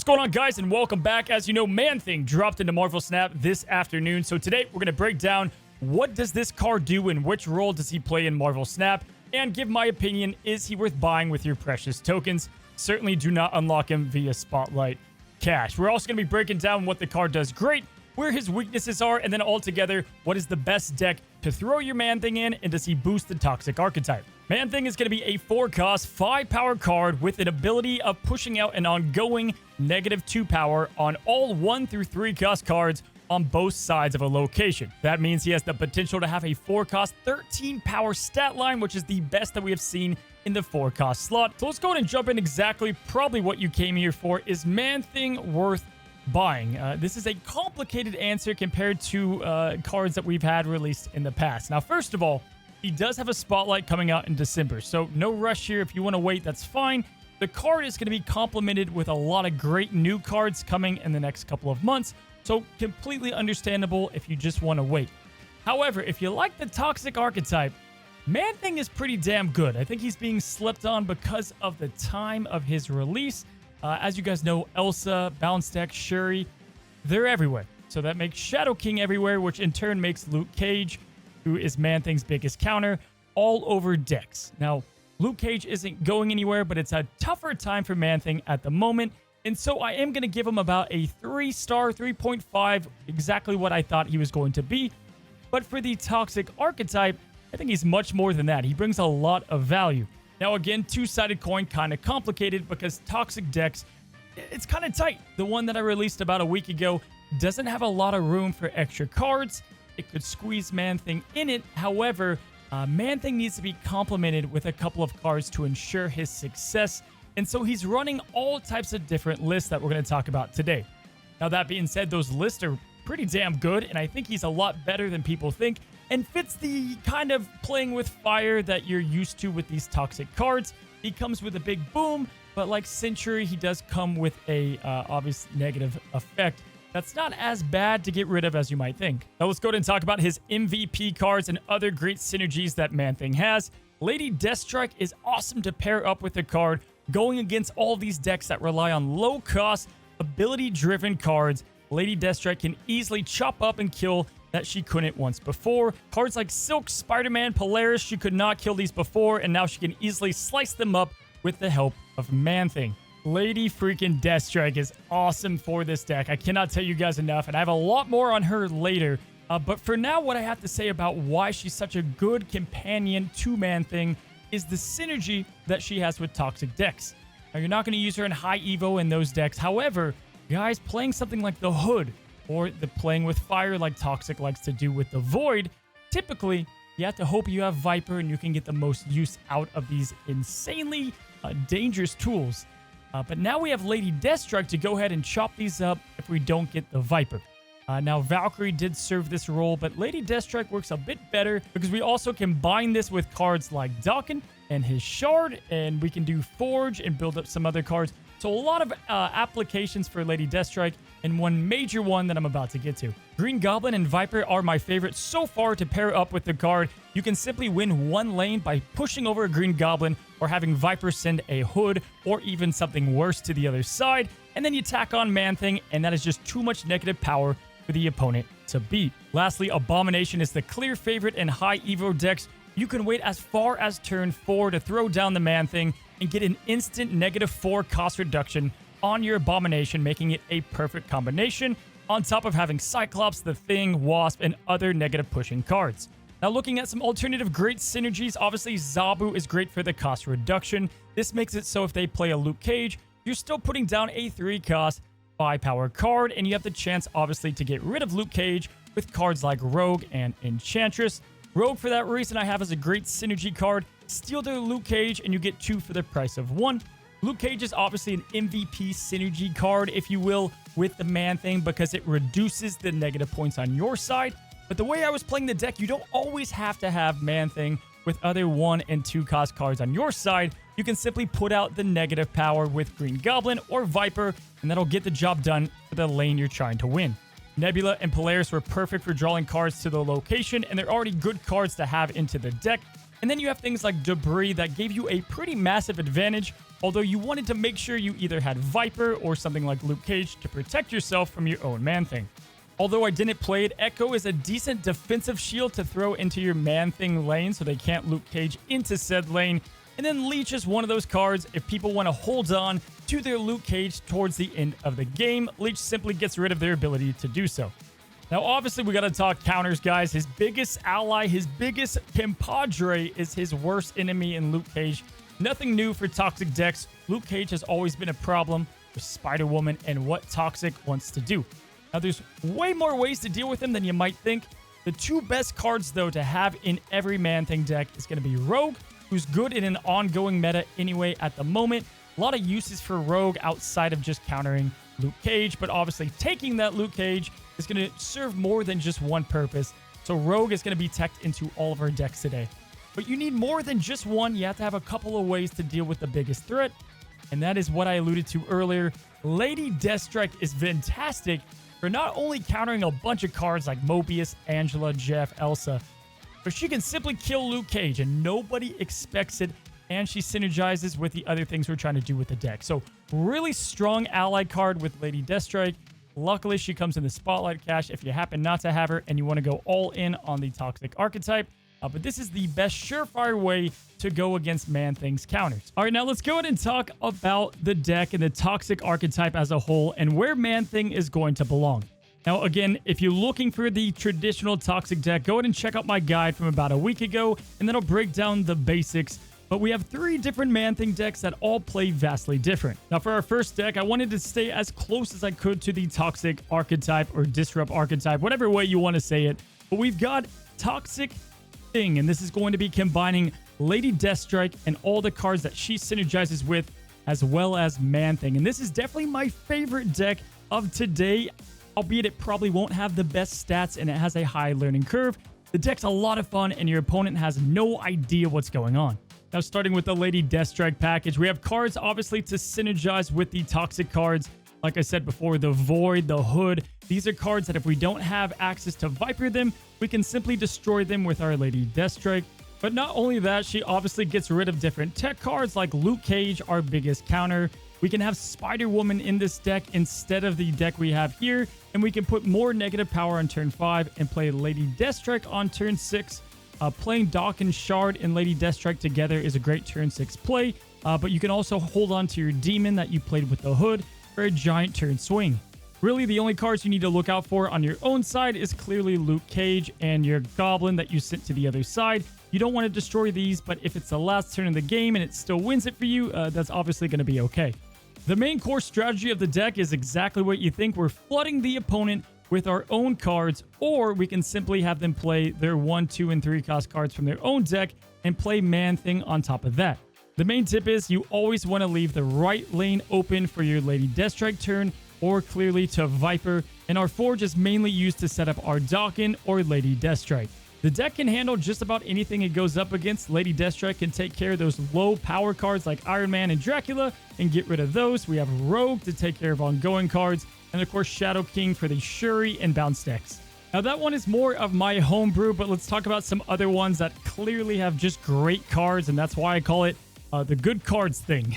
What's going on, guys, and welcome back. As you know, Man-Thing dropped into Marvel Snap this afternoon. So today we're going to break down what does this card do and which role does he play in Marvel Snap, and give my opinion, is he worth buying with your precious tokens? Certainly do not unlock him via Spotlight Cash. We're also going to be breaking down what the card does great, where his weaknesses are, and then altogether, what is the best deck to throw your Man-Thing in, and does he boost the Toxic archetype? Man-Thing is going to be a 4-cost, 5-power card with an ability of pushing out an ongoing -2 power on all 1 through 3 cost cards on both sides of a location. That means he has the potential to have a 4-cost, 13-power stat line, which is the best that we have seen in the 4-cost slot. So let's go ahead and jump in exactly probably what you came here for. Is Man-Thing worth buying? This is a complicated answer compared to cards that we've had released in the past. Now, first of all, he does have a Spotlight coming out in December, so no rush here. If you want to wait, that's fine. The card is going to be complemented with a lot of great new cards coming in the next couple of months, so completely understandable if you just want to wait. However, if you like the Toxic archetype, Man-Thing is pretty damn good. I think he's being slept on because of the time of his release. As you guys know, Elsa, Bounce Deck, Shuri, they're everywhere. So that makes Shadow King everywhere, which in turn makes Luke Cage, who is Man-Thing's biggest counter, all over decks. Now, Luke Cage isn't going anywhere, but it's a tougher time for Man-Thing at the moment, and so I am going to give him about a 3-star, 3.5, exactly what I thought he was going to be. But for the Toxic archetype, I think he's much more than that. He brings a lot of value. Now, again, two-sided coin, kind of complicated because Toxic decks, it's kind of tight. The one that I released about a week ago doesn't have a lot of room for extra cards. It could squeeze Man-Thing in it. However, Man-Thing needs to be complemented with a couple of cards to ensure his success. And so he's running all types of different lists that we're going to talk about today. Now, that being said, those lists are pretty damn good, and I think he's a lot better than people think and fits the kind of playing with fire that you're used to with these Toxic cards. He comes with a big boom, but like Century, he does come with a obvious negative effect. That's not as bad to get rid of as you might think. Now let's go ahead and talk about his MVP cards and other great synergies that Man-Thing has. Lady Deathstrike is awesome to pair up with the card, going against all these decks that rely on low-cost, ability-driven cards. Lady Deathstrike can easily chop up and kill that she couldn't once before. Cards like Silk, Spider-Man, Polaris, she could not kill these before, and now she can easily slice them up with the help of Man-Thing. Lady freaking Deathstrike is awesome for this deck. I cannot tell you guys enough, and I have a lot more on her later. But for now, what I have to say about why she's such a good companion to Man-Thing is the synergy that she has with Toxic decks. Now, you're not going to use her in high Evo in those decks. However, guys, playing something like the Hood or the playing with fire like Toxic likes to do with the Void, typically, you have to hope you have Viper and you can get the most use out of these insanely dangerous tools. But now we have Lady Deathstrike to go ahead and chop these up if we don't get the Viper. Now, Valkyrie did serve this role, but Lady Deathstrike works a bit better because we also combine this with cards like Daken and his Shard, and we can do Forge and build up some other cards. So a lot of applications for Lady Deathstrike, and one major one that I'm about to get to. Green Goblin and Viper are my favorites so far to pair up with the card. You can simply win one lane by pushing over a Green Goblin or having Viper send a Hood or even something worse to the other side, and then you tack on Man-Thing, and that is just too much negative power for the opponent to beat. Lastly, Abomination is the clear favorite in high Evo decks. You can wait as far as turn 4 to throw down the Man-Thing and get an instant -4 cost reduction on your Abomination, making it a perfect combination, on top of having Cyclops, the Thing, Wasp, and other negative pushing cards. Now, looking at some alternative great synergies, obviously Zabu is great for the cost reduction. This makes it so if they play a Luke Cage, you're still putting down a 3-cost, 5-power card, and you have the chance, obviously, to get rid of Luke Cage with cards like Rogue and Enchantress. Rogue, for that reason, I have as a great synergy card. Steal their Luke Cage, and you get 2 for the price of 1. Luke Cage is obviously an MVP synergy card, if you will, with the Man-Thing because it reduces the negative points on your side. But the way I was playing the deck, you don't always have to have Man-Thing with other 1 and 2 cost cards on your side. You can simply put out the negative power with Green Goblin or Viper, and that'll get the job done for the lane you're trying to win. Nebula and Polaris were perfect for drawing cards to the location, and they're already good cards to have into the deck. And then you have things like Debris that gave you a pretty massive advantage although you wanted to make sure you either had Viper or something like Luke Cage to protect yourself from your own Man-Thing. Although I didn't play it, Echo is a decent defensive shield to throw into your Man-Thing lane so they can't Luke Cage into said lane. And then Leech is one of those cards if people want to hold on to their Luke Cage towards the end of the game. Leech simply gets rid of their ability to do so. Now, obviously, we got to talk counters, guys. His biggest ally, his biggest compadre is his worst enemy in Luke Cage. Nothing new for Toxic decks. Luke Cage has always been a problem with Spider-Woman and what Toxic wants to do. Now, there's way more ways to deal with him than you might think. The two best cards, though, to have in every Man-Thing deck is going to be Rogue, who's good in an ongoing meta anyway at the moment. A lot of uses for Rogue outside of just countering Luke Cage, but obviously taking that Luke Cage is going to serve more than just one purpose. So Rogue is going to be teched into all of our decks today. But you need more than just one. You have to have a couple of ways to deal with the biggest threat, and that is what I alluded to earlier. Lady Deathstrike is fantastic for not only countering a bunch of cards like Mobius, Angela, Jeff, Elsa, but she can simply kill Luke Cage and nobody expects it, and she synergizes with the other things we're trying to do with the deck. So really strong ally card with Lady Deathstrike. Luckily, she comes in the Spotlight cache if you happen not to have her and you want to go all in on the Toxic archetype. But this is the best surefire way to go against Man-Thing's counters. All right, now let's go ahead and talk about the deck and the Toxic archetype as a whole and where Man-Thing is going to belong. Now, again, if you're looking for the traditional Toxic deck, go ahead and check out my guide from about a week ago, and that'll break down the basics. But we have 3 different Man-Thing decks that all play vastly different. Now, for our first deck, I wanted to stay as close as I could to the Toxic archetype or Disrupt archetype, whatever way you want to say it. But we've got Toxic Thing, and this is going to be combining Lady Deathstrike and all the cards that she synergizes with, as well as Man-Thing. And this is definitely my favorite deck of today, albeit it probably won't have the best stats and it has a high learning curve. The deck's a lot of fun and your opponent has no idea what's going on. Now, starting with the Lady Deathstrike package, we have cards obviously to synergize with the Toxic cards. Like I said before, the Void, the Hood. These are cards that if we don't have access to Viper them, we can simply destroy them with our Lady Deathstrike. But not only that, she obviously gets rid of different tech cards like Luke Cage, our biggest counter. We can have Spider-Woman in this deck instead of the deck we have here, and we can put more negative power on turn 5 and play Lady Deathstrike on turn 6. Playing Dock and Shard and Lady Deathstrike together is a great turn 6 play, but you can also hold on to your Demon that you played with the Hood for a giant turn swing. Really, the only cards you need to look out for on your own side is clearly Luke Cage and your Goblin that you sent to the other side. You don't want to destroy these, but if it's the last turn of the game and it still wins it for you, that's obviously going to be okay. The main core strategy of the deck is exactly what you think. We're flooding the opponent with our own cards, or we can simply have them play their 1, 2, and 3 cost cards from their own deck and play Man-Thing on top of that. The main tip is you always want to leave the right lane open for your Lady Deathstrike turn, or clearly to Viper, and our Forge is mainly used to set up our Dawkin or Lady Deathstrike. The deck can handle just about anything it goes up against. Lady Deathstrike can take care of those low power cards like Iron Man and Dracula and get rid of those. We have Rogue to take care of ongoing cards, and of course Shadow King for the Shuri and bounce decks. Now that one is more of my homebrew, but let's talk about some other ones that clearly have just great cards, and that's why I call it the good cards thing.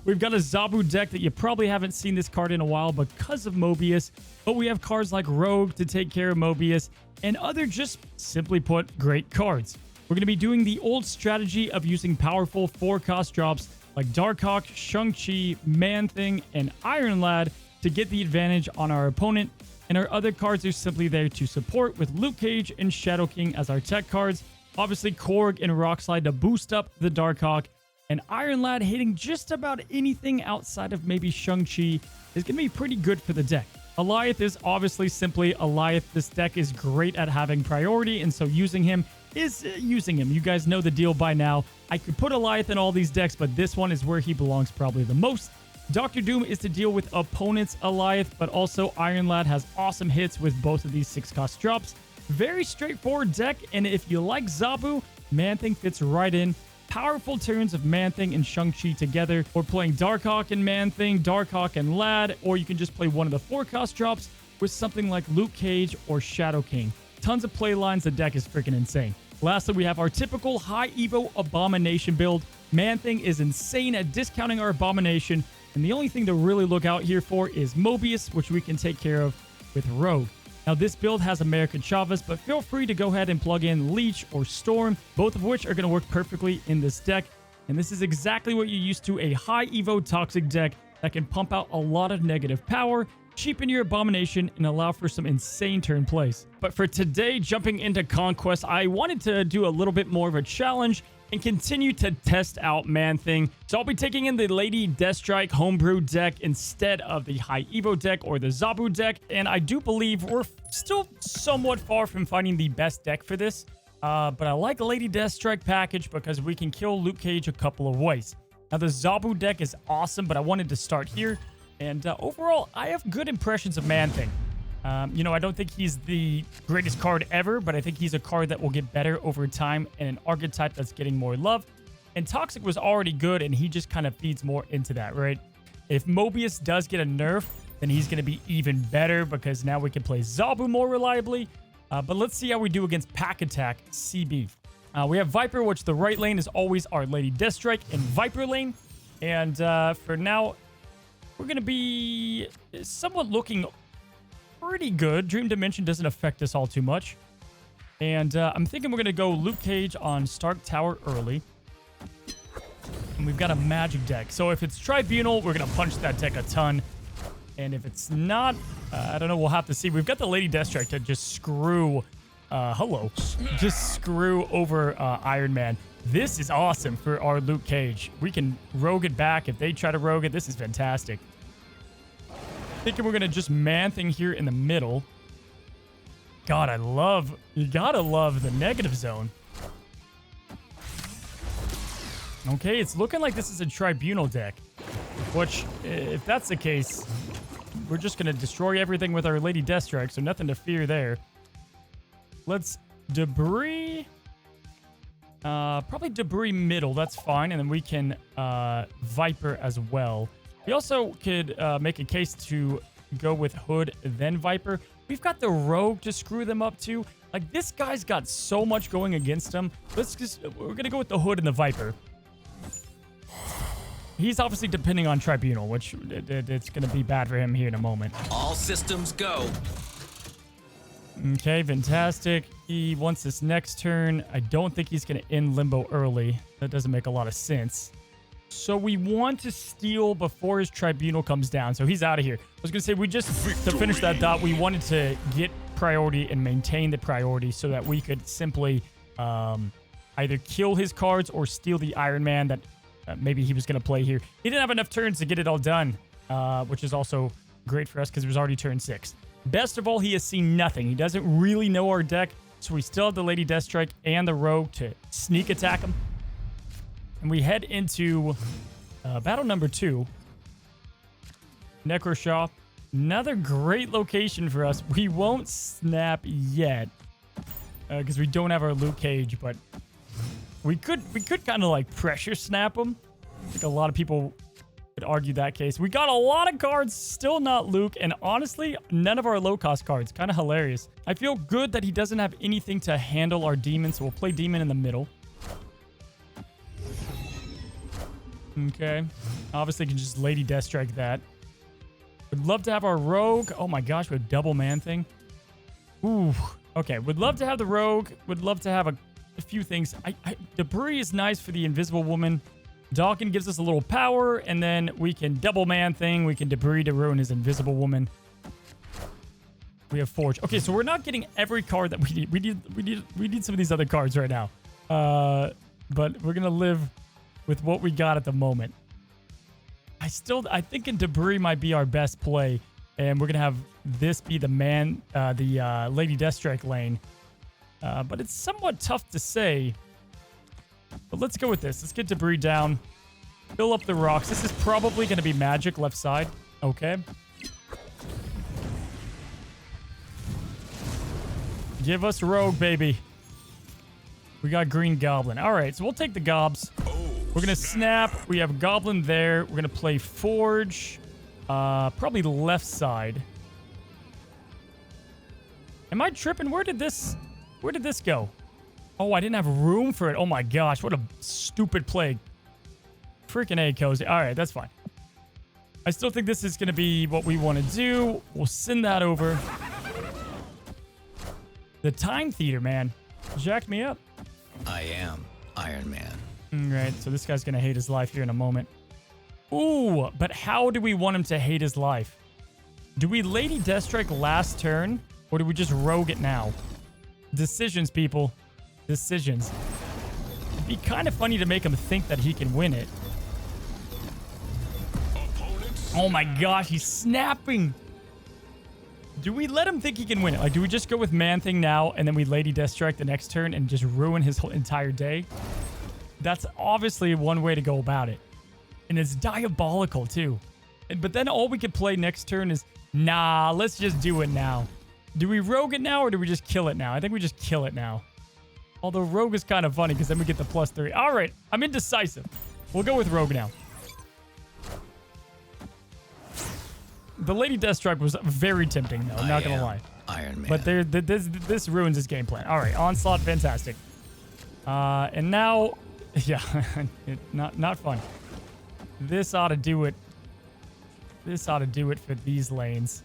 We've got a Zabu deck that you probably haven't seen this card in a while because of Mobius, but we have cards like Rogue to take care of Mobius and other just simply put great cards. We're going to be doing the old strategy of using powerful 4-cost drops like Darkhawk, Shang-Chi, Man-Thing, and Iron Lad to get the advantage on our opponent, and our other cards are simply there to support with Luke Cage and Shadow King as our tech cards. Obviously Korg and Rockslide to boost up the Darkhawk, and Iron Lad hitting just about anything outside of maybe Shang-Chi is going to be pretty good for the deck. Alioth is obviously simply Alioth. This deck is great at having priority, and so using him is using him. You guys know the deal by now. I could put Alioth in all these decks, but this one is where he belongs probably the most. Dr. Doom is to deal with opponents' Alioth, but also Iron Lad has awesome hits with both of these 6-cost drops. Very straightforward deck, and if you like Zabu, Man-Thing fits right in. Powerful turns of Man-Thing and Shang-Chi together, or playing Darkhawk and Man-Thing, Darkhawk and Lad, or you can just play one of the 4-cost drops with something like Luke Cage or Shadow King. Tons of play lines. The deck is freaking insane. Lastly, we have our typical high Evo Abomination build. Man-Thing is insane at discounting our Abomination, and the only thing to really look out here for is Mobius, which we can take care of with Rogue. Now, this build has American Chavez, but feel free to go ahead and plug in Leech or Storm, both of which are going to work perfectly in this deck. And this is exactly what you're used to, a high Evo Toxic deck that can pump out a lot of negative power, cheapen your Abomination, and allow for some insane turn plays. But for today, jumping into Conquest, I wanted to do a little bit more of a challenge and continue to test out Man-Thing. So I'll be taking in the Lady Deathstrike homebrew deck instead of the High Evo deck or the Zabu deck. And I do believe we're still somewhat far from finding the best deck for this. But I like the Lady Deathstrike package because we can kill Luke Cage a couple of ways. Now, the Zabu deck is awesome, but I wanted to start here. And overall, I have good impressions of Man-Thing. You know, I don't think he's the greatest card ever, but I think he's a card that will get better over time and an archetype that's getting more love. And Toxic was already good, and he just kind of feeds more into that, right? If Mobius does get a nerf, then he's going to be even better because now we can play Zabu more reliably. But let's see how we do against Pack Attack CB. We have Viper, which the right lane is always our Lady Deathstrike in Viper lane. And for now, we're going to be somewhat looking pretty good. Dream Dimension doesn't affect us all too much. And I'm thinking we're going to go Luke Cage on Stark Tower early. And we've got a magic deck. So if it's Tribunal, we're going to punch that deck a ton. And if it's not, I don't know, we'll have to see. We've got the Lady Deathstrike to just screw, just screw over Iron Man. This is awesome for our Luke Cage. We can rogue it back if they try to rogue it. This is fantastic. Thinking we're going to just Man-Thing here in the middle. God, you gotta love the negative zone. Okay, it's looking like this is a Tribunal deck. Which, if that's the case, we're just going to destroy everything with our Lady Deathstrike, so nothing to fear there. Let's Debris. Probably Debris middle, that's fine. And then we can Viper as well. We also could make a case to go with Hood, then Viper. We've got the Rogue to screw them up too. Like, this guy's got so much going against him. We're going to go with the Hood and the Viper. He's obviously depending on Tribunal, which it's going to be bad for him here in a moment. All systems go. Okay, fantastic. He wants this next turn. I don't think he's going to end Limbo early. That doesn't make a lot of sense. So we want to steal before his Tribunal comes down. So he's out of here. I was going to say, to finish that thought, we wanted to get priority and maintain the priority so that we could simply either kill his cards or steal the Iron Man that maybe he was going to play here. He didn't have enough turns to get it all done, which is also great for us because it was already turn 6. Best of all, he has seen nothing. He doesn't really know our deck, so we still have the Lady Deathstrike and the Rogue to sneak attack him. And we head into battle number 2. Necroshaw. Another great location for us. We won't snap yet because we don't have our Luke Cage, but we could kind of like pressure snap him. I think a lot of people would argue that case. We got a lot of cards, still not Luke, and honestly, none of our low-cost cards. Kind of hilarious. I feel good that he doesn't have anything to handle our Demon, so we'll play Demon in the middle. Okay. Obviously, can just Lady Deathstrike that. Would love to have our Rogue. Oh my gosh, with double Man-Thing. Ooh. Okay, would love to have the Rogue. Would love to have a few things. Debris is nice for the Invisible Woman. Dawkin gives us a little power, and then we can double Man-Thing. We can Debris to ruin his Invisible Woman. We have Forge. Okay, so we're not getting every card that we need. We need some of these other cards right now. But we're gonna live with what we got at the moment. I think in Debris might be our best play, and we're gonna have this be the Lady Deathstrike lane. But it's somewhat tough to say. But let's go with this. Let's get Debris down. Fill up the rocks. This is probably going to be magic left side. Okay. Give us Rogue, baby. We got Green Goblin. All right, so we'll take the Gobs. We're going to snap. We have Goblin there. We're going to play Forge. Probably left side. Am I tripping? Where did this go? Oh, I didn't have room for it. Oh my gosh, what a stupid play. Freaking A, Cozy. All right, that's fine. I still think this is going to be what we want to do. We'll send that over. The Time Theater, man. Jacked me up. I am Iron Man. All right, so this guy's going to hate his life here in a moment. Ooh, but how do we want him to hate his life? Do we Lady Deathstrike last turn, or do we just rogue it now? Decisions, people. Decisions. It'd be kind of funny to make him think that he can win it. Oh my gosh, he's snapping. Do we let him think he can win it? Like, do we just go with Man-Thing now, and then we Lady Deathstrike the next turn and just ruin his whole entire day? That's obviously one way to go about it. And it's diabolical, too. But then all we could play next turn is, nah, let's just do it now. Do we rogue it now, or do we just kill it now? I think we just kill it now. Although rogue is kind of funny, because then we get the +3. All right, I'm indecisive. We'll go with rogue now. The Lady Deathstrike was very tempting, though. I'm not going to lie. Iron Man. But this ruins his game plan. All right, Onslaught, fantastic. And now, yeah, not fun. This ought to do it. This ought to do it for these lanes.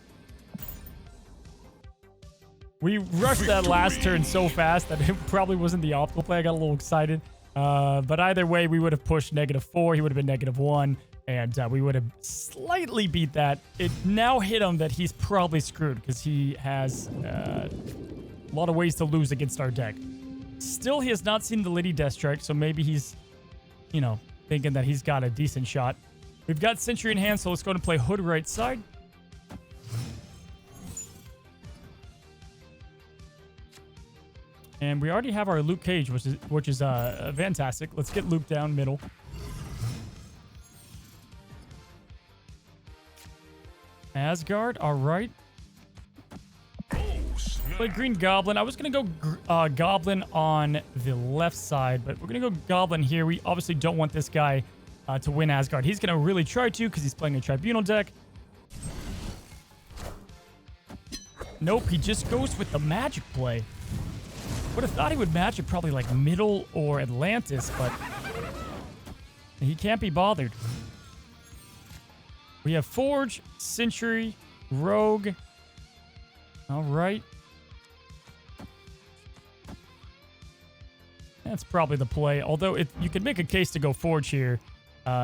We rushed that last turn so fast that it probably wasn't the optimal play. I got a little excited. But either way, we would have pushed -4. He would have been -1. And we would have slightly beat that. It now hit him that he's probably screwed because he has a lot of ways to lose against our deck. Still, he has not seen the Lady Deathstrike, so maybe he's, you know, thinking that he's got a decent shot. We've got Sentry in hand, so let's go and play Hood right side. And we already have our Luke Cage, which is fantastic. Let's get Luke down middle. Asgard, all right. Play Green Goblin. I was going to go Goblin on the left side, but we're going to go Goblin here. We obviously don't want this guy to win Asgard. He's going to really try to because he's playing a Tribunal deck. Nope, he just goes with the Magic play. Would have thought he would Magic probably like middle or Atlantis, but he can't be bothered. We have Forge, Sentry, Rogue. All right. That's probably the play. Although you could make a case to go Forge here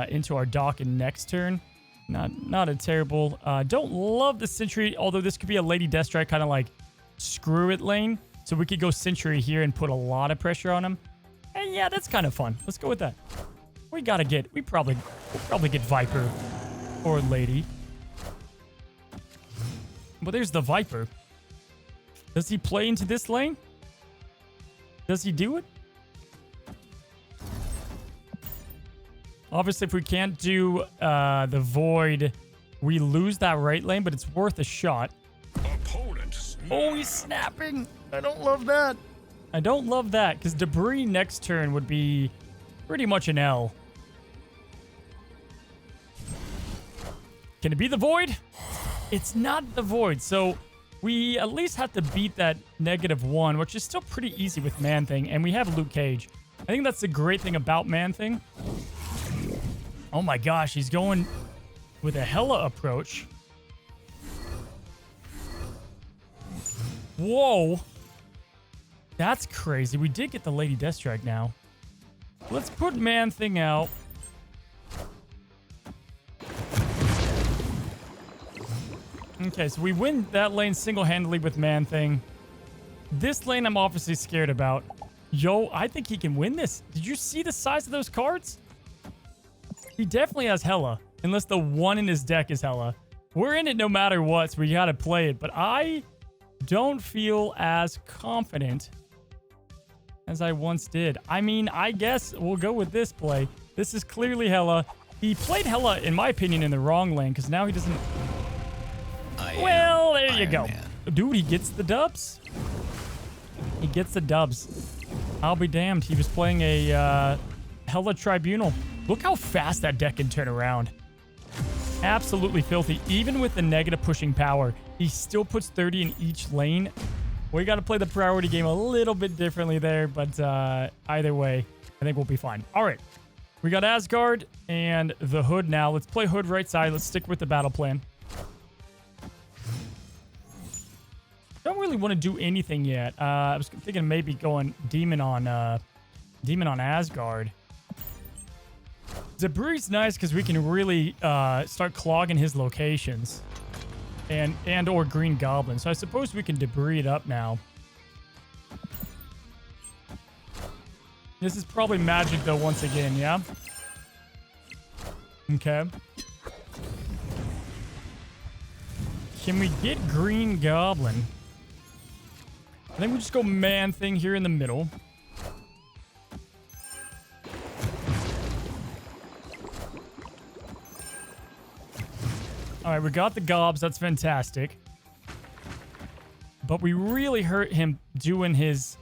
into our dock in next turn. Not a terrible. Don't love the Sentry, although this could be a Lady Deathstrike kind of like screw it lane. So we could go Sentry here and put a lot of pressure on him. And yeah, that's kind of fun. Let's go with that. We'll probably get Viper. Or Lady. But there's the Viper. Does he play into this lane? Does he do it? Obviously, if we can't do the Void, we lose that right lane, but it's worth a shot. Oh, he's snapping. I don't love that. I don't love that, because Debris next turn would be pretty much an L. Can it be the Void? It's not the Void, so we at least have to beat that -1, which is still pretty easy with Man-Thing, and we have Luke Cage. I think that's the great thing about Man-Thing. Oh my gosh, he's going with a Hela approach. Whoa. That's crazy. We did get the Lady Deathstrike now. Let's put Man-Thing out. Okay, so we win that lane single-handedly with Man-Thing. This lane I'm obviously scared about. Yo, I think he can win this. Did you see the size of those cards? He definitely has Hela, unless the one in his deck is Hela. We're in it no matter what, so we gotta play it. But I don't feel as confident as I once did. I mean, I guess we'll go with this play. This is clearly Hela. He played Hela, in my opinion, in the wrong lane, because now he doesn't... Well, there you go. Dude, he gets the dubs. He gets the dubs. I'll be damned. He was playing a Hela Tribunal. Look how fast that deck can turn around. Absolutely filthy. Even with the negative pushing power, he still puts 30 in each lane. We got to play the priority game a little bit differently there, but either way, I think we'll be fine. All right. We got Asgard and the Hood now. Let's play Hood right side. Let's stick with the battle plan. Don't really want to do anything yet. I was thinking maybe going Demon on Asgard. Debris nice because we can really start clogging his locations. And or Green Goblin. So I suppose we can debris it up now. This is probably magic, though, once again, yeah? Okay. Can we get Green Goblin? I think we just go Man-Thing here in the middle. All right, we got the gobs. That's fantastic. But we really hurt him doing his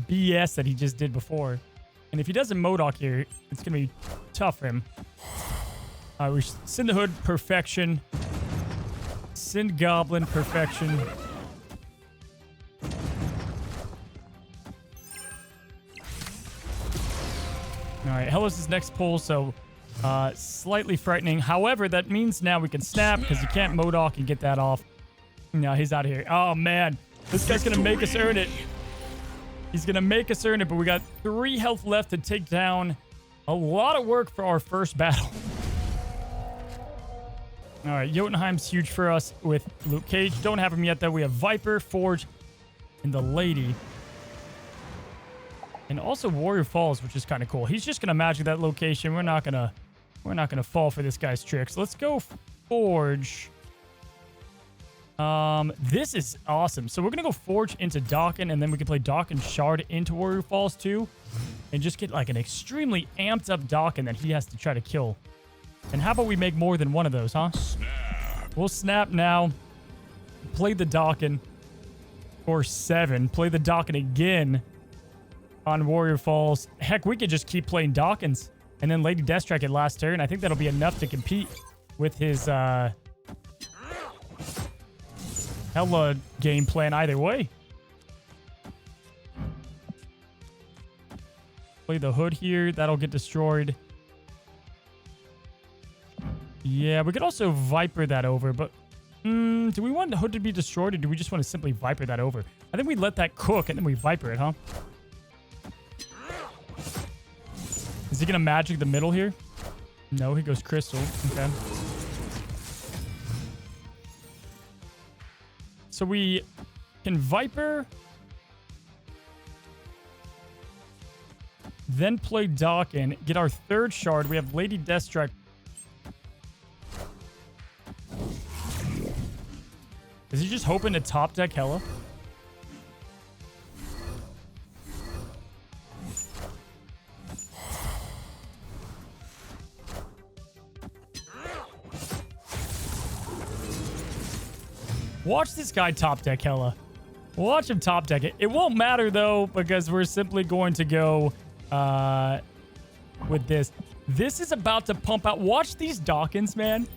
BS that he just did before. And if he doesn't MODOK here, it's going to be tough for him. All right, we send the Hood, perfection. Send Goblin, perfection. All right, Hellos is next pull, so slightly frightening. However, that means now we can snap because you can't MODOK and get that off. No, he's out of here. Oh, man. This guy's going to make us earn it. He's going to make us earn it, but we got 3 health left to take down. A lot of work for our first battle. All right, Jotunheim's huge for us with Luke Cage. Don't have him yet, though. We have Viper, Forge, and the Lady. And also Warrior Falls, which is kind of cool. He's just going to magic that location. We're not going to fall for this guy's tricks. Let's go Forge. This is awesome. So we're going to go Forge into Dokken, and then we can play Dokken Shard into Warrior Falls too. And just get like an extremely amped up Dokken that he has to try to kill. And how about we make more than one of those, huh? Snap. We'll snap now. Play the Dokken. Or 7. Play the Dokken again on Warrior Falls. Heck, we could just keep playing Dokkens. And then Lady Deathstrike at last turn. I think that'll be enough to compete with his hella game plan either way. Play the Hood here. That'll get destroyed. Yeah, we could also Viper that over, but do we want the Hood to be destroyed, or do we just want to simply Viper that over? I think we let that cook, and then we Viper it, huh? Is he going to magic the middle here? No, he goes Crystal. Okay. So we can Viper, then play Dokken, get our 3rd shard. We have Lady Deathstrike. Is he just hoping to top deck Hella? Watch this guy top deck Hella. Watch him top deck it. It won't matter, though, because we're simply going to go with this. This is about to pump out. Watch these Dokkens, man.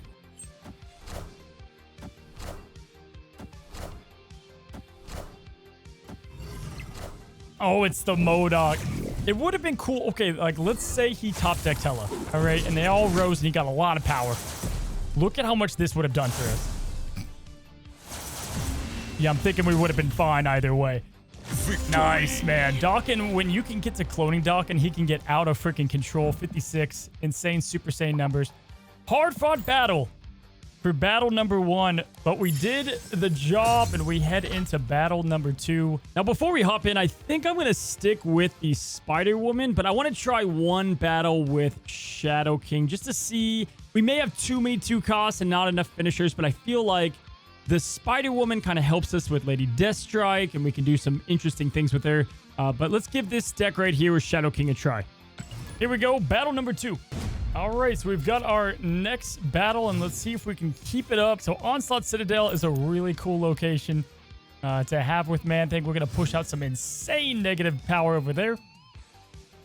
Oh, it's the MODOK. It would have been cool. Okay, like, let's say he top decked Hella. All right, and they all rose, and he got a lot of power. Look at how much this would have done for us. Yeah, I'm thinking we would have been fine either way. Victory. Nice, man. Dokken, when you can get to cloning Dokken, he can get out of freaking control. 56. Insane Super Saiyan numbers. Hard-fought battle for battle number 1. But we did the job, and we head into battle number 2. Now, before we hop in, I think I'm going to stick with the Spider-Woman, but I want to try one battle with Shadow King just to see. We may have too many 2 costs and not enough finishers, but I feel like the Spider-Woman kind of helps us with Lady Deathstrike, and we can do some interesting things with her. But let's give this deck right here with Shadow King a try. Here we go, battle number 2. All right, so we've got our next battle, and let's see if we can keep it up. So Onslaught Citadel is a really cool location to have with Man-Thing. We're going to push out some insane negative power over there.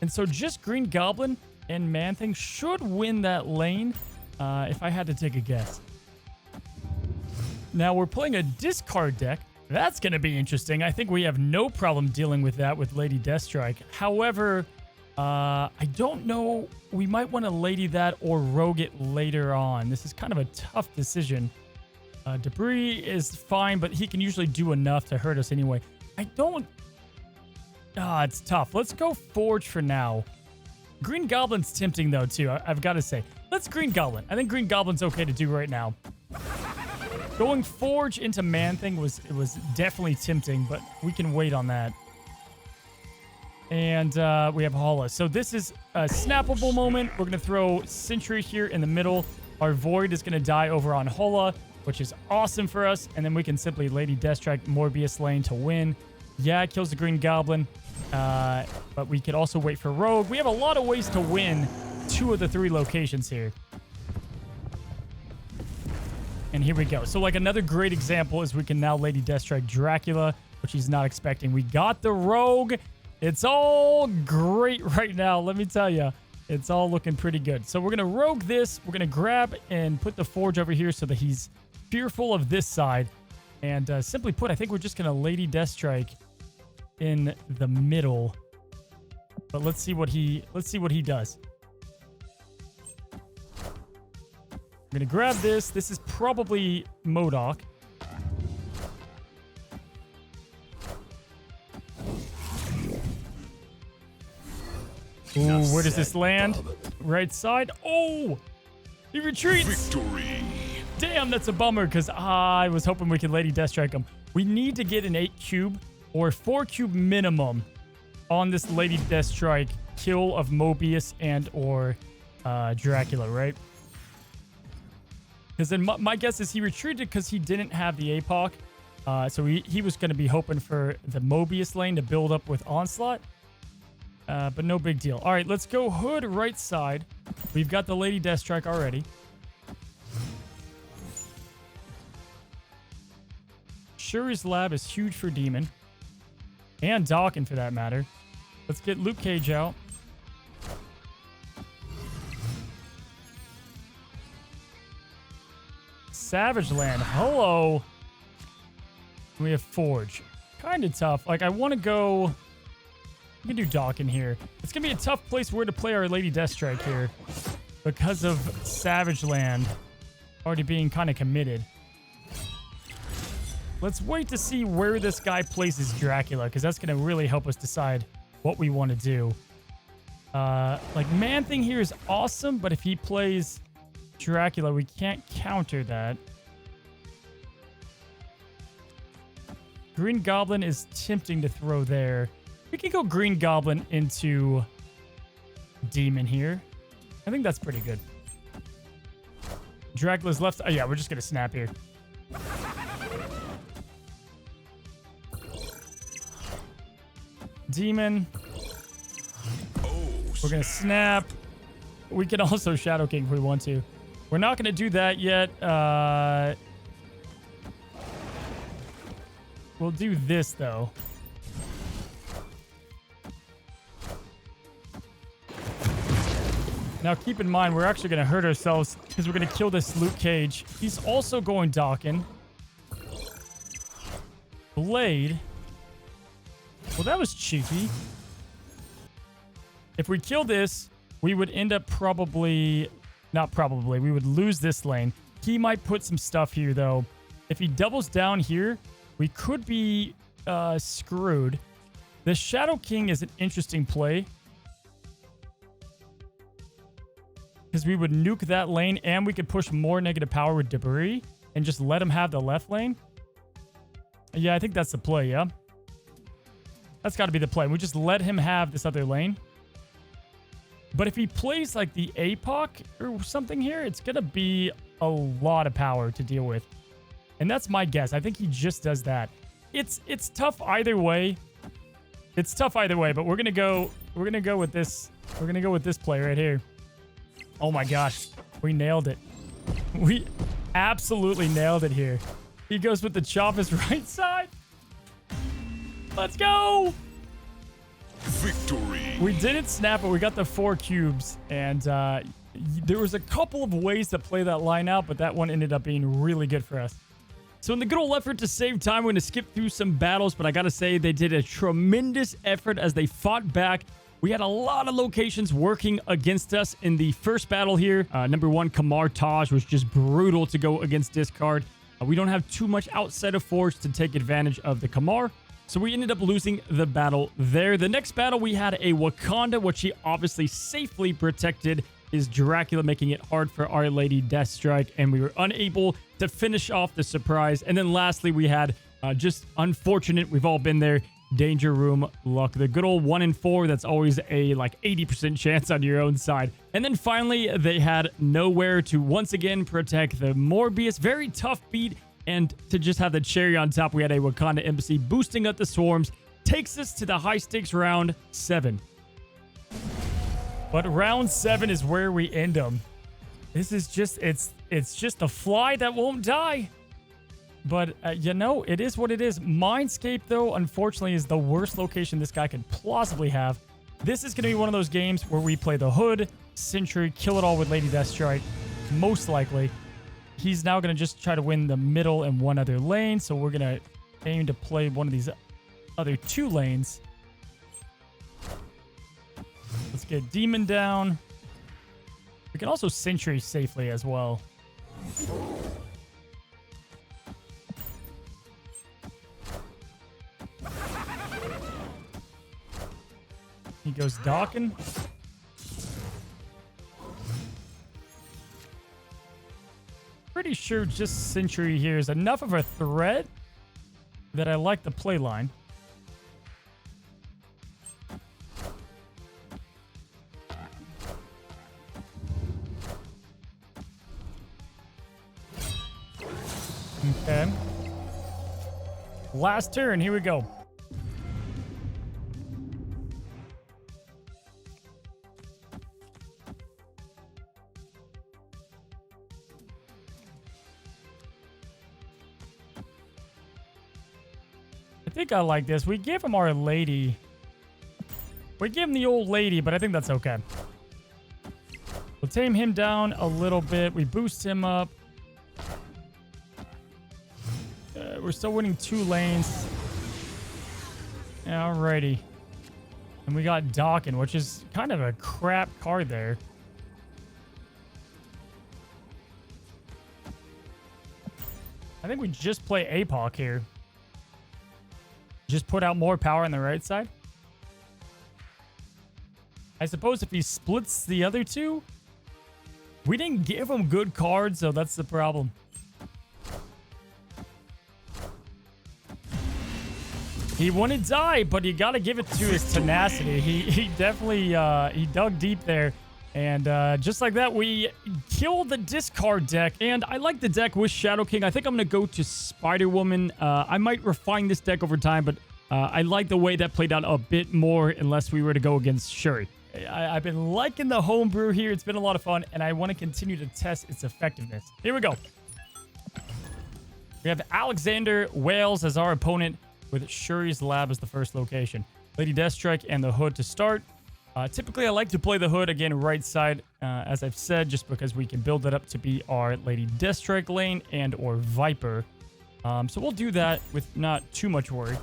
And so just Green Goblin and Man-Thing should win that lane, if I had to take a guess. Now, we're playing a discard deck, That's going to be interesting. I think we have no problem dealing with that with Lady Deathstrike. However, I don't know. We might want to Lady that or Rogue it later on. This is kind of a tough decision. Debris is fine, but he can usually do enough to hurt us anyway. I don't... it's tough. Let's go Forge for now. Green Goblin's tempting, though, too. I've got to say. Let's Green Goblin. I think Green Goblin's okay to do right now. Going Forge into Man-Thing was definitely tempting, but we can wait on that. And we have Hala. So this is a snappable moment. We're going to throw Sentry here in the middle. Our Void is going to die over on Hala, which is awesome for us. And then we can simply Lady Deathstrike Morbius lane to win. Yeah, it kills the Green Goblin. But we could also wait for Rogue. We have a lot of ways to win 2 of the 3 locations here. And here we go. So like another great example is we can now Lady Deathstrike Dracula, which he's not expecting. We got the Rogue. It's all great right now. Let me tell you, it's all looking pretty good. So we're going to Rogue this. We're going to grab and put the Forge over here so that he's fearful of this side. And simply put, I think we're just going to Lady Deathstrike in the middle. But let's see what he does. I'm going to grab this. This is probably MODOK. Ooh, where does this land? Right side. Oh! He retreats! Victory! Damn, that's a bummer, because I was hoping we could Lady Deathstrike him. We need to get an 8 cube or 4 cube minimum on this Lady Deathstrike kill of Mobius and or Dracula, right? Because then my guess is he retreated because he didn't have the APOC. So he was going to be hoping for the Mobius lane to build up with Onslaught. But no big deal. All right, let's go Hood right side. We've got the Lady Deathstrike already. Shuri's Lab is huge for Demon. And Dawkin for that matter. Let's get Luke Cage out. Savage Land. Hello. We have Forge. Kind of tough. Like, I want to go... We can do Dawkin here. It's going to be a tough place where to play our Lady Deathstrike here. Because of Savage Land already being kind of committed. Let's wait to see where this guy places Dracula, because that's going to really help us decide what we want to do. Like, Man-Thing here is awesome, but if he plays Dracula, we can't counter that. Green Goblin is tempting to throw there. We can go Green Goblin into Demon here. I think that's pretty good. Dracula's left. Oh, yeah, we're just going to snap here. Demon. We're going to snap. We can also Shadow King if we want to. We're not going to do that yet. We'll do this, though. Now, keep in mind, we're actually going to hurt ourselves because we're going to kill this Luke Cage. He's also going Dawkin. Blade. Well, that was cheeky. If we kill this, we would end up probably... Not probably. We would lose this lane. He might put some stuff here, though. If he doubles down here, we could be screwed. The Shadow King is an interesting play. Because we would nuke that lane, and we could push more negative power with Debris and just let him have the left lane. Yeah, I think that's the play, yeah? That's got to be the play. We just let him have this other lane. But if he plays like the APOC or something here, it's going to be a lot of power to deal with. And that's my guess. I think he just does that. It's tough either way. It's tough either way, but we're going to go with this. We're going to go with this play right here. Oh my gosh. We nailed it. We absolutely nailed it here. He goes with the chop his right side. Let's go. Victory. We didn't snap, but we got the 4 cubes. And there was a couple of ways to play that line out, but that one ended up being really good for us. So in the good old effort to save time, we're going to skip through some battles, but I got to say they did a tremendous effort as they fought back. We had a lot of locations working against us in the first battle here. Number 1, Kamar Taj was just brutal to go against discard. We don't have too much outside of Forge to take advantage of the Kamar, so we ended up losing the battle there. The next battle, we had a Wakanda, which he obviously safely protected his Dracula, making it hard for Our Lady Deathstrike, and we were unable to finish off the surprise. And then lastly, we had just unfortunate, we've all been there, Danger Room luck. The good old 1 in 4, that's always a like 80% chance on your own side. And then finally, they had Nowhere to once again protect the Morbius. Very tough beat. And to just have the cherry on top, we had a Wakanda Embassy boosting up the swarms. Takes us to the high stakes round 7. But round 7 is where we end them. This is just, it's just a fly that won't die. But, you know, it is what it is. Mindscape, though, unfortunately, is the worst location this guy could plausibly have. This is going to be one of those games where we play the Hood, Sentry, kill it all with Lady Deathstrike, most likely. He's now going to just try to win the middle and one other lane, so we're going to aim to play one of these other 2 lanes. Let's get Demon down. We can also Sentry safely as well. He goes Dawkin. Pretty sure just Sentry here is enough of a threat that I like the play line. Okay. Last turn, here we go. I think I like this. We give him Our Lady. We give him the old lady, but I think that's okay. We'll tame him down a little bit. We boost him up. We're still winning 2 lanes. Alrighty. And we got Dawkin, which is kind of a crap card there. I think we just play APOC here. Just put out more power on the right side. I suppose if he splits the other 2, we didn't give him good cards, so that's the problem. He wouldn't die, but you gotta give it to his tenacity. He definitely he dug deep there. And just like that, we killed the discard deck. And I like the deck with Shadow King. I think I'm going to go to Spider-Woman. I might refine this deck over time, but I like the way that played out a bit more unless we were to go against Shuri. I've been liking the homebrew here. It's been a lot of fun, and I want to continue to test its effectiveness. Here we go. We have Alexander Wales as our opponent with Shuri's Lab as the first location. Lady Deathstrike and the Hood to start. Typically, I like to play the Hood, again, right side, as I've said, just because we can build it up to be our Lady Deathstrike lane and or Viper. So we'll do that with not too much worry.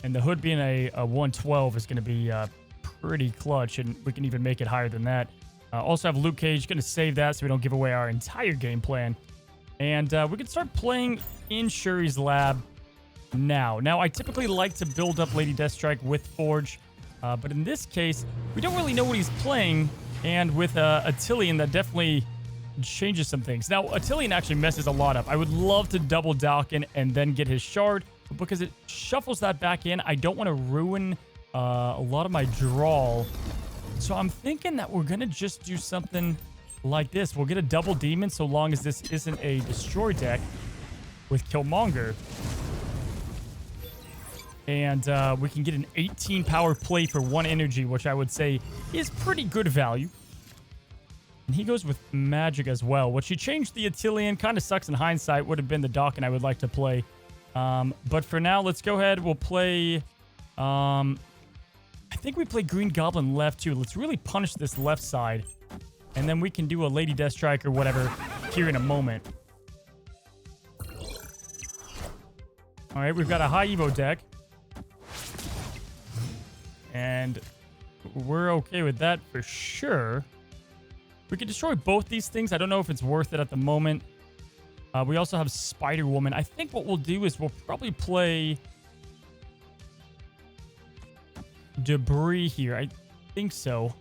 And the Hood being a 112 is going to be pretty clutch, and we can even make it higher than that. Also have Luke Cage, going to save that so we don't give away our entire game plan. And we can start playing in Shuri's Lab now. I typically like to build up Lady Deathstrike with Forge, but in this case, we don't really know what he's playing, and with Attilian, that definitely changes some things. Now, Attilian actually messes a lot up. I would love to double Dawkin and then get his shard, but because it shuffles that back in, I don't want to ruin a lot of my draw. So I'm thinking that we're going to just do something like this. We'll get a double demon so long as this isn't a destroy deck with Killmonger. And we can get an 18 power play for 1 energy, which I would say is pretty good value. And he goes with magic as well, which he changed the Attilian. Kind of sucks in hindsight. Would have been the Dawkin I would like to play. But for now, let's go ahead. We'll play... I think we play Green Goblin left, too. Let's really punish this left side. And then we can do a Lady Deathstrike or whatever here in a moment. All right, we've got a high Evo deck. And we're okay with that for sure. We can destroy both these things. I don't know if it's worth it at the moment. We also have Spider-Woman. I think what we'll do is we'll probably play Debris here. I think so.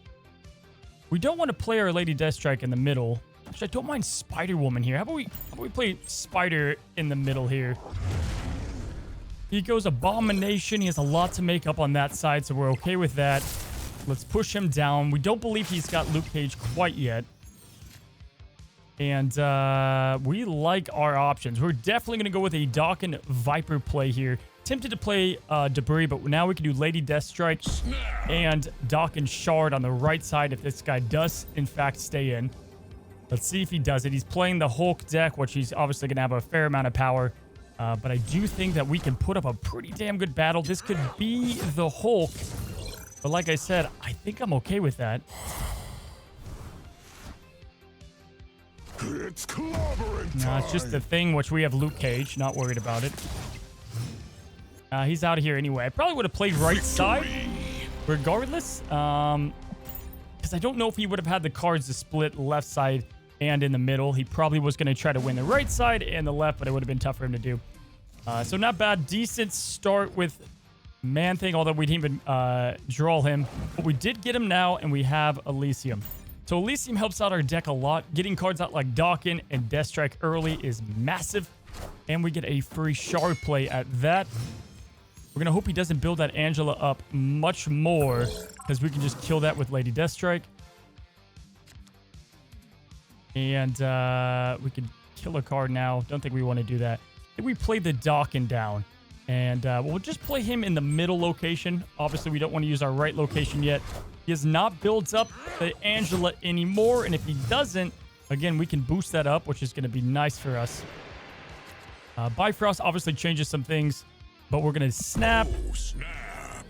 We don't want to play our Lady Deathstrike in the middle. Actually, I don't mind Spider-Woman here. How about we play Spider in the middle here? He goes Abomination. He has a lot to make up on that side, so we're okay with that. Let's push him down. We don't believe he's got Luke Cage quite yet. And we like our options. We're definitely going to go with a Dawkin Viper play here. Tempted to play Debris, but now we can do Lady Deathstrike and Dawkin Shard on the right side if this guy does, in fact, stay in. Let's see if he does it. He's playing the Hulk deck, which he's obviously going to have a fair amount of power. But I do think that we can put up a pretty damn good battle. This could be the Hulk. But like I said, I think I'm okay with that. It's clobbering time. It's just the thing, which we have Luke Cage. Not worried about it. He's out of here anyway. I probably would have played right side regardless. Because I don't know if he would have had the cards to split left side and in the middle. He probably was going to try to win the right side and the left, but it would have been tough for him to do. So not bad. Decent start with Man-Thing, although we didn't even draw him. But we did get him now, and we have Elysium. So Elysium helps out our deck a lot. Getting cards out like Dawkin and Deathstrike early is massive. And we get a free Shard play at that. We're going to hope he doesn't build that Angela up much more, because we can just kill that with Lady Deathstrike. And we could kill a card now. Don't think we want to do that. I think we play the Dawkin down. And we'll just play him in the middle location. Obviously, we don't want to use our right location yet. He has not built up the Angela anymore. And if he doesn't, again, we can boost that up, which is going to be nice for us. Bifrost obviously changes some things. But we're going to snap. Oh, snap.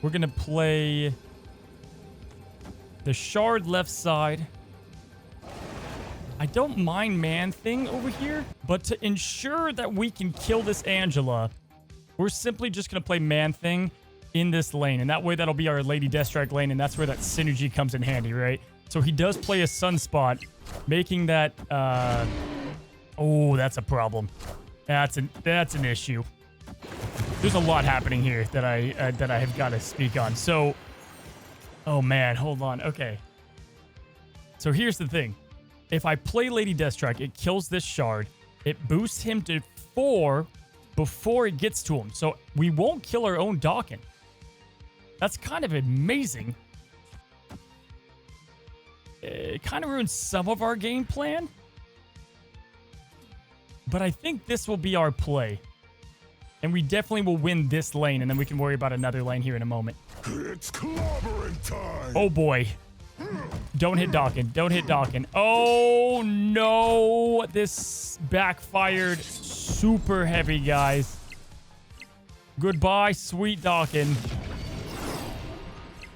We're going to play the Shard left side. I don't mind Man-Thing over here, but to ensure that we can kill this Angela, we're simply just going to play Man-Thing in this lane. And that way, that'll be our Lady Deathstrike lane, and that's where that synergy comes in handy, right? So he does play a Sunspot, making that... oh, that's a problem. That's an issue. There's a lot happening here that I have got to speak on. So, oh man, hold on. Okay. So here's the thing. If I play Lady Deathstrike, it kills this Shard. It boosts him to 4 before it gets to him. So we won't kill our own Dawkin. That's kind of amazing. It kind of ruins some of our game plan. But I think this will be our play. And we definitely will win this lane, and then we can worry about another lane here in a moment. It's clobbering time. Oh, boy. Don't hit Dawkin. Don't hit Dawkin. Oh, no. This backfired super heavy, guys. Goodbye, sweet Dawkin.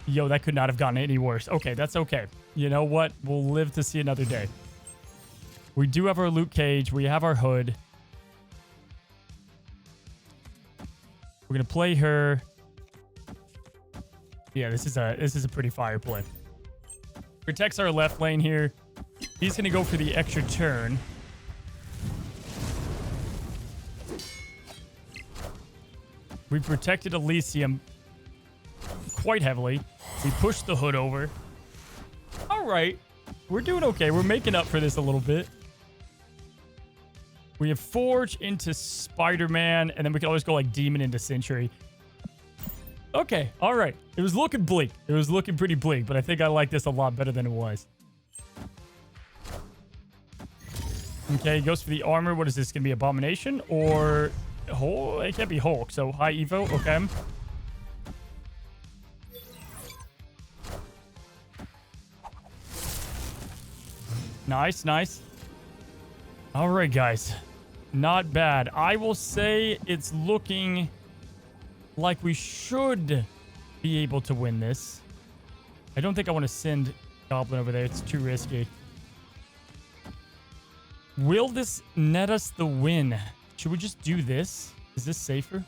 Yo, that could not have gotten any worse. Okay, that's okay. You know what? We'll live to see another day. We do have our Luke Cage. We have our Hood. We're gonna play her. Yeah, this is a pretty fire play. Protects our left lane here. He's gonna go for the extra turn. We protected Elysium quite heavily. We pushed the Hood over. All right, we're doing okay. We're making up for this a little bit. We have Forge into Spider-Man, and then we can always go like Demon into Sentry. Okay, all right. It was looking bleak. It was looking pretty bleak, but I think I like this a lot better than it was. Okay, he goes for the armor. What is this? Going to be Abomination or... Oh, it can't be Hulk, so high Evo. Okay. Nice, nice. All right, guys. Not bad. I will say it's looking like we should be able to win this. I don't think I want to send Goblin over there. It's too risky. Will this net us the win? Should we just do this? Is this safer?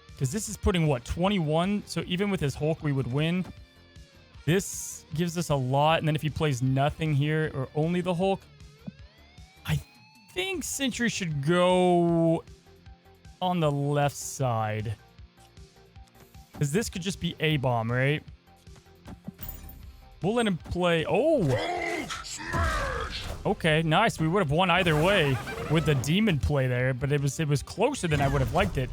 Because this is putting, what, 21? So even with his Hulk, we would win. This gives us a lot. And then if he plays nothing here or only the Hulk, I think Sentry should go on the left side. Because this could just be A-bomb, right? We'll let him play. Oh! Okay, nice. We would have won either way with the Demon play there, but it was closer than I would have liked it.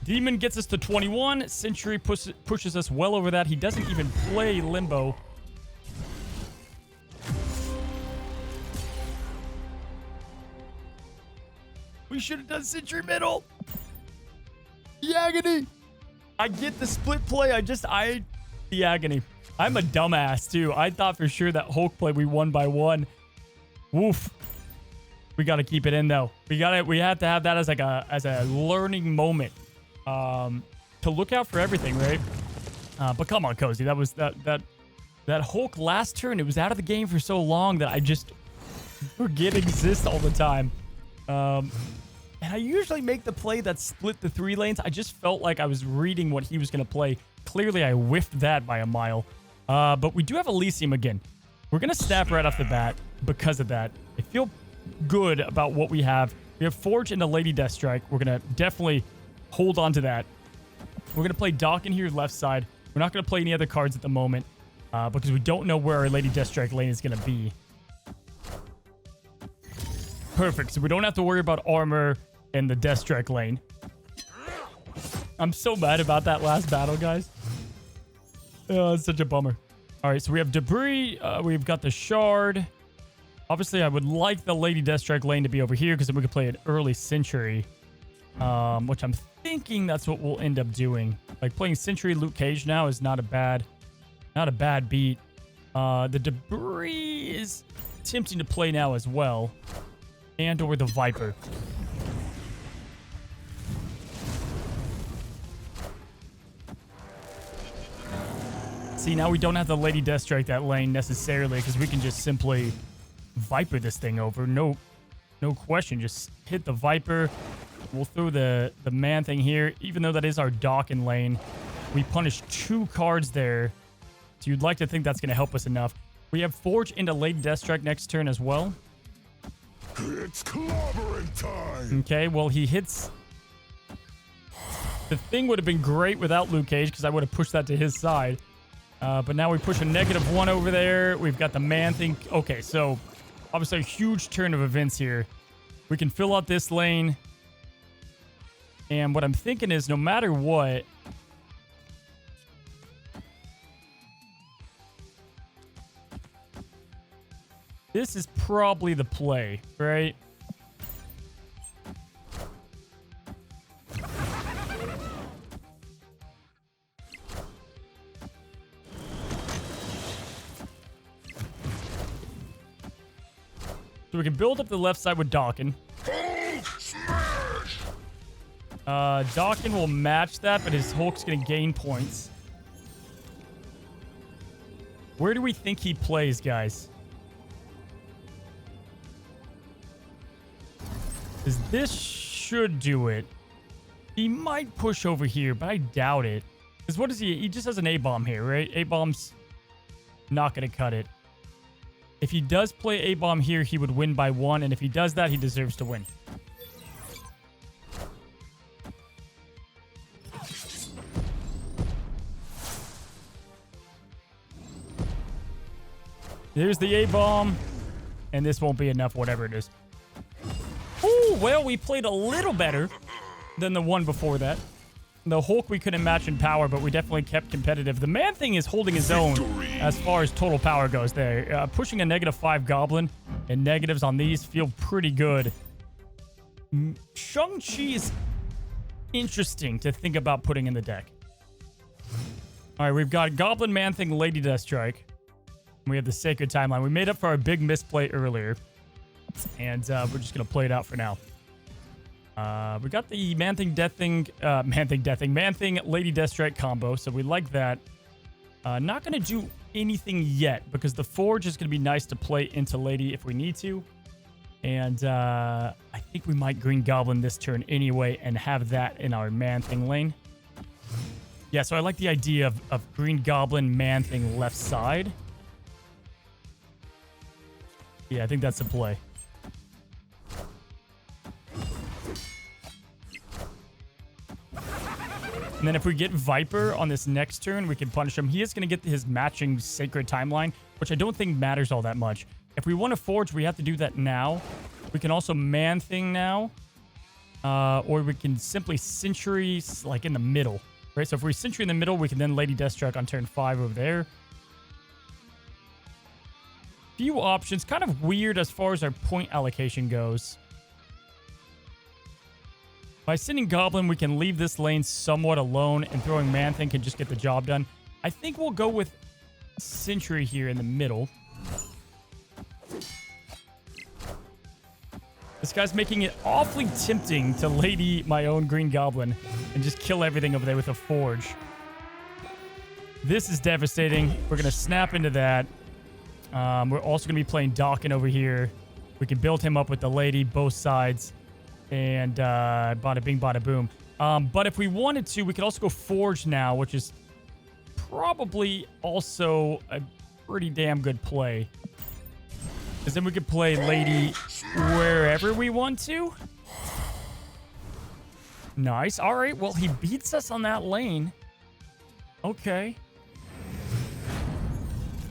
Demon gets us to 21. Sentry pushes us well over that. He doesn't even play Limbo. We should have done Sentry middle. The agony. I get the split play. The agony. I'm a dumbass too. I thought for sure that Hulk play we won by 1. Woof. We got to keep it in though. We have to have that as like a learning moment. To look out for everything, right? But come on, Cozy. That was that Hulk last turn. It was out of the game for so long that I just forget exists all the time. And I usually make the play that split the 3 lanes. I just felt like I was reading what he was going to play. Clearly, I whiffed that by a mile. But we do have Elysium again. We're going to snap right off the bat because of that. I feel good about what we have. We have Forge and a Lady Deathstrike. We're going to definitely hold on to that. We're going to play Doc in here left side. We're not going to play any other cards at the moment because we don't know where our Lady Deathstrike lane is going to be. Perfect. So we don't have to worry about armor and the Deathstrike lane. I'm so mad about that last battle, guys. Oh, it's such a bummer. All right, so we have Debris. We've got the Shard. Obviously, I would like the Lady Deathstrike lane to be over here because then we could play an early Sentry. Which I'm thinking that's what we'll end up doing. Like playing Sentry Luke Cage now is not a bad beat. The Debris is tempting to play now as well. And or the Viper. See, now we don't have the Lady Deathstrike that lane necessarily because we can just simply Viper this thing over. No question. Just hit the Viper. We'll throw the man thing here. Even though that is our Dawkin lane, we punish 2 cards there. So you'd like to think that's going to help us enough. We have Forge into Lady Deathstrike next turn as well. It's clobbering time. Okay, well, he hits... The thing would have been great without Luke Cage because I would have pushed that to his side. But now we push a -1 over there. We've got the man thing. Okay, so obviously a huge turn of events here. We can fill out this lane. And what I'm thinking is no matter what... This is probably the play, right? So we can build up the left side with Dawkin. Dawkin will match that, but his Hulk's going to gain points. Where do we think he plays, guys? Because this should do it. He might push over here, but I doubt it. Because what is he? He just has an A-bomb here, right? A-bomb's not going to cut it. If he does play A-bomb here, he would win by 1. And if he does that, he deserves to win. There's the A-bomb. And this won't be enough, whatever it is. Ooh, well, we played a little better than the one before that. The Hulk we couldn't match in power, but we definitely kept competitive. The man thing is holding his own as far as total power goes there. Pushing a -5 Goblin and negatives on these feel pretty good. Shang-Chi is interesting to think about putting in the deck. All right, we've got Goblin, Man Thing, Lady Deathstrike. We have the Sacred Timeline. We made up for our big misplay earlier. And we're just going to play it out for now. We got the Man Thing, Lady Deathstrike combo. So we like that. Not going to do anything yet because the Forge is going to be nice to play into Lady if we need to. And I think we might Green Goblin this turn anyway and have that in our Man-Thing lane. Yeah, so I like the idea of Green Goblin, Man-Thing left side. Yeah, I think that's the play. And then if we get Viper on this next turn, we can punish him. He is going to get his matching Sacred Timeline, which I don't think matters all that much. If we want to Forge, we have to do that now. We can also Man-Thing now. Or we can simply Sentry, like, in the middle. Right? So if we Sentry in the middle, we can then Lady Deathstrike on turn 5 over there. Few options. Kind of weird as far as our point allocation goes. By sending Goblin, we can leave this lane somewhat alone, and throwing Man-Thing can just get the job done. I think we'll go with Sentry here in the middle. This guy's making it awfully tempting to Lady my own Green Goblin and just kill everything over there with a Forge. This is devastating. We're going to snap into that. We're also going to be playing Dawkin over here. We can build him up with the Lady, both sides. And bada bing, bada boom. But if we wanted to, we could also go Forge now, which is probably also a pretty damn good play. Because then we could play Lady wherever we want to. Nice. All right. Well, he beats us on that lane. Okay.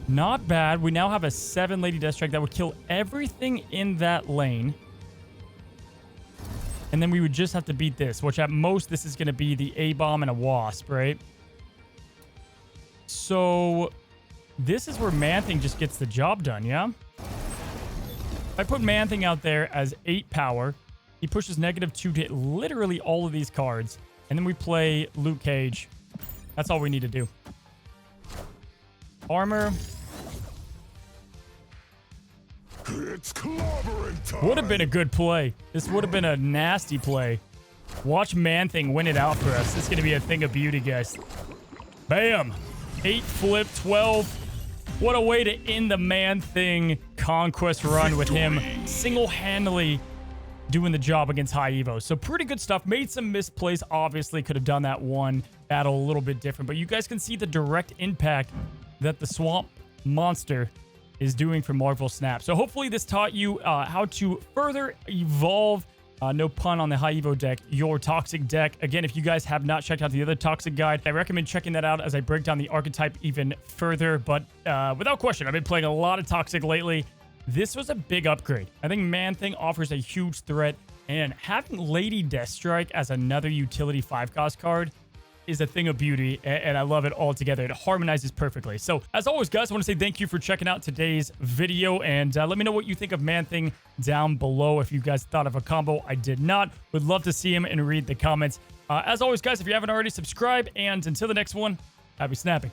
Not bad. We now have a 7 Lady Deathstrike that would kill everything in that lane. And then we would just have to beat this, which at most this is going to be the A-Bomb and a Wasp, right? So this is where Man-Thing just gets the job done, yeah? If I put Man-Thing out there as 8 power, he pushes -2 to hit literally all of these cards. And then we play Luke Cage. That's all we need to do. Armor. It's clobbering time. Would have been a good play. This would have been a nasty play. Watch Man-Thing win it out for us. This is going to be a thing of beauty, guys. Bam. 8 flip, 12. What a way to end the Man-Thing Conquest run with him single-handedly doing the job against high Evo. So pretty good stuff. Made some misplays. Obviously, could have done that one battle a little bit different. But you guys can see the direct impact that the Swamp Monster is doing for Marvel Snap. So hopefully this taught you how to further evolve, no pun on the high Evo deck, your Toxic deck. Again, if you guys have not checked out the other Toxic guide, I recommend checking that out as I break down the archetype even further. But without question, I've been playing a lot of Toxic lately. This was a big upgrade. I think Man-Thing offers a huge threat, and having Lady Deathstrike as another utility 5-cost card is a thing of beauty, and I love it all together. It harmonizes perfectly. So, as always, guys, I want to say thank you for checking out today's video, and let me know what you think of Man-Thing down below. If you guys thought of a combo I did not, would love to see him and read the comments. As always, guys, if you haven't already, subscribe, and until the next one, happy snapping.